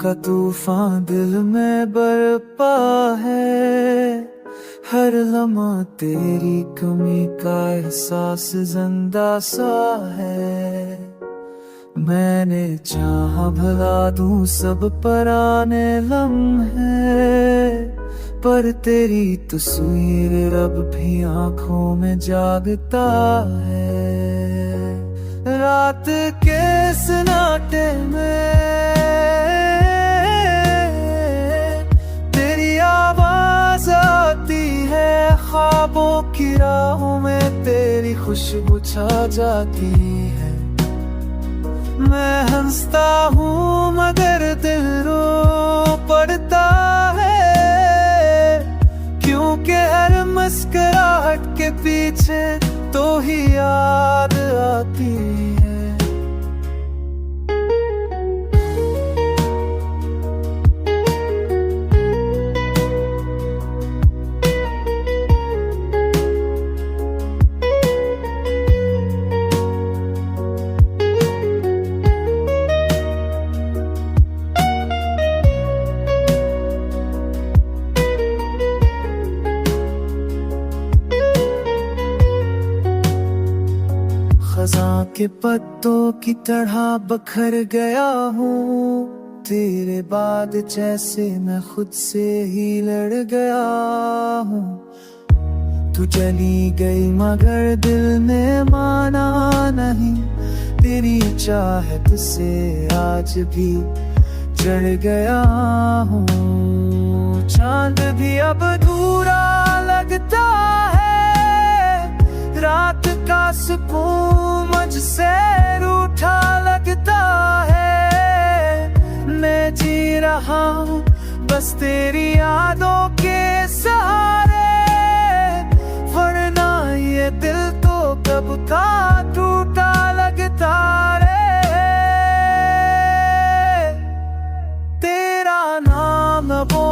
का तूफान दिल में बरपा है। हर लम्हा तेरी कमी का एहसास जिंदा सा है। मैंने चाहा भला दूं सब पराने लम्हे, पर तेरी तस्वीर अब भी आंखों में जागता है। रात के सन्नाटे में तेरी आवाज आती है, ख्वाबों की राहों में तेरी खुशबू छा जाती है। मैं हंसता हूँ मगर दिल रो पड़ता है, क्योंकि हर मुस्कुराहट के पीछे तो ही याद आती है। खज़ां के पत्तों की तरह बखर गया हूँ, तेरे बाद जैसे मैं खुद से ही लड़ गया हूँ। तू चली गई मगर दिल ने माना नहीं, तेरी चाहत से आज भी जड़ गया हूँ। चांद भी अब अधूरा लगता है, रात का सुकून मुझसे रूठा लगता है। मैं जी रहा हूँ बस तेरी यादों के सहारे, वरना ये दिल तो कब का टूटा लगता रे। तेरा नाम वो